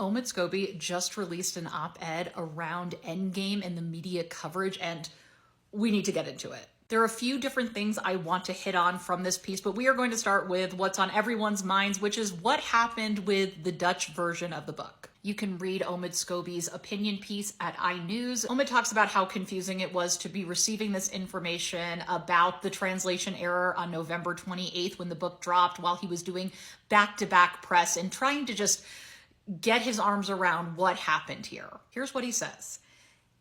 Omid Scobie just released an op-ed around Endgame and the media coverage, and we need to get into it. There are a few different things I want to hit on from this piece, but we are going to start with what's on everyone's minds, which is what happened with the Dutch version of the book. You can read Omid Scobie's opinion piece at iNews. Omid talks about how confusing it was to be receiving this information about the translation error on November 28th when the book dropped, while he was doing back-to-back press and trying to just get his arms around what happened here. Here's what he says.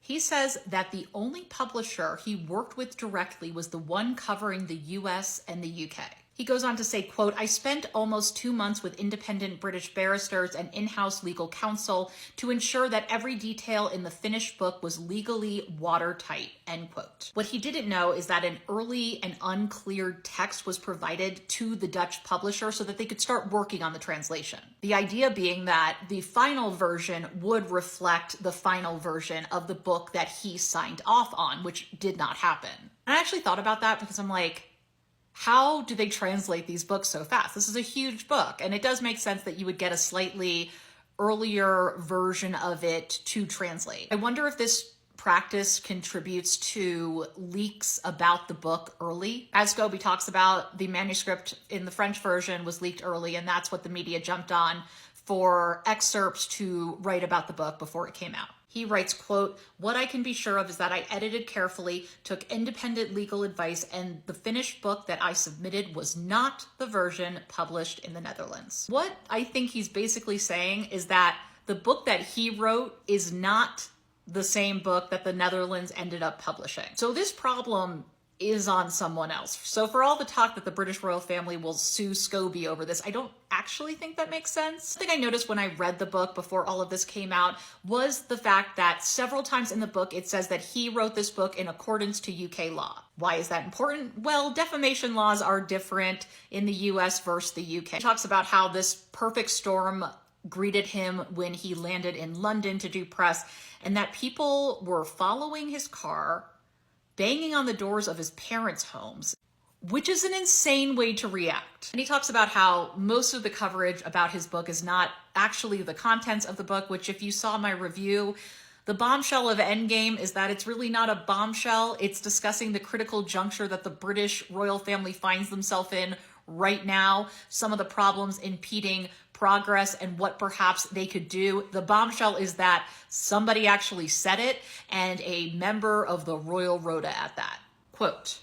He says that the only publisher he worked with directly was the one covering the US and the UK. He goes on to say, quote, "I spent almost 2 months with independent British barristers and in-house legal counsel to ensure that every detail in the finished book was legally watertight," end quote. What he didn't know is that an early and uncleared text was provided to the Dutch publisher so that they could start working on the translation. The idea being that the final version would reflect the final version of the book that he signed off on, which did not happen. And I actually thought about that because I'm like, how do they translate these books so fast? This is a huge book, and it does make sense that you would get a slightly earlier version of it to translate. I wonder if this practice contributes to leaks about the book early. As Scobie talks about, the manuscript in the French version was leaked early, and that's what the media jumped on for excerpts to write about the book before it came out. He writes, quote, "What I can be sure of is that I edited carefully, took independent legal advice, and the finished book that I submitted was not the version published in the Netherlands." What I think he's basically saying is that the book that he wrote is not the same book that the Netherlands ended up publishing. So this problem is on someone else. So for all the talk that the British royal family will sue Scobie over this, I don't actually think that makes sense. Something I noticed when I read the book before all of this came out was the fact that several times in the book it says that he wrote this book in accordance to UK law. Why is that important? Well, defamation laws are different in the US versus the UK. He talks about how this perfect storm greeted him when he landed in London to do press, and that people were following his car, banging on the doors of his parents' homes, which is an insane way to react. And he talks about how most of the coverage about his book is not actually the contents of the book, which if you saw my review, the bombshell of Endgame is that it's really not a bombshell. It's discussing the critical juncture that the British royal family finds themselves in right now, some of the problems impeding progress and what perhaps they could do. The bombshell is that somebody actually said it, and a member of the Royal Rota at that. Quote,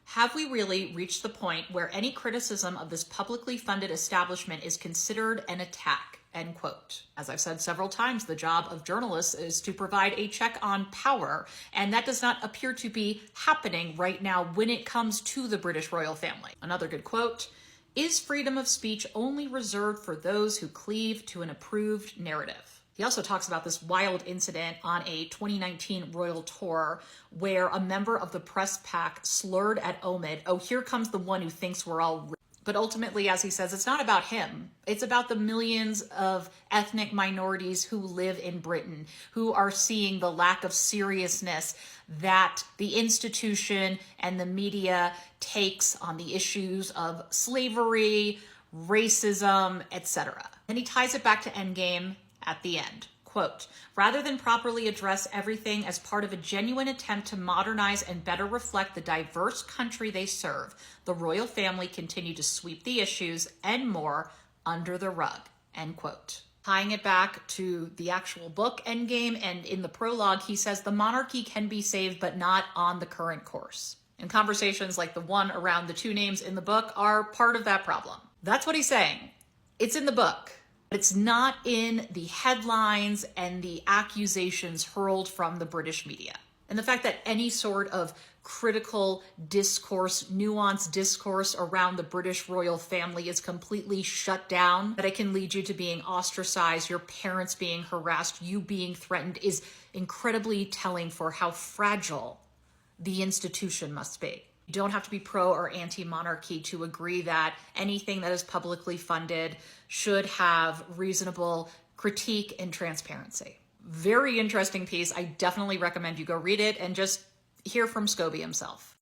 "Have we really reached the point where any criticism of this publicly funded establishment is considered an attack?" End quote. As I've said several times, the job of journalists is to provide a check on power, and that does not appear to be happening right now when it comes to the British royal family. Another good quote, "Is freedom of speech only reserved for those who cleave to an approved narrative?" He also talks about this wild incident on a 2019 royal tour where a member of the press pack slurred at Omid, "Oh, here comes the one who thinks we're all rich." But ultimately, as he says, it's not about him. It's about the millions of ethnic minorities who live in Britain, who are seeing the lack of seriousness that the institution and the media takes on the issues of slavery, racism, etc. And he ties it back to Endgame at the end. Quote, "Rather than properly address everything as part of a genuine attempt to modernize and better reflect the diverse country they serve, the royal family continue to sweep the issues and more under the rug," end quote. Tying it back to the actual book, Endgame, and in the prologue, he says the monarchy can be saved, but not on the current course. And conversations like the one around the two names in the book are part of that problem. That's what he's saying. It's in the book. It's not in the headlines and the accusations hurled from the British media. And the fact that any sort of critical discourse, nuanced discourse around the British royal family is completely shut down, that it can lead you to being ostracized, your parents being harassed, you being threatened, is incredibly telling for how fragile the institution must be. You don't have to be pro or anti-monarchy to agree that anything that is publicly funded should have reasonable critique and transparency. Very interesting piece. I definitely recommend you go read it and just hear from Scobie himself.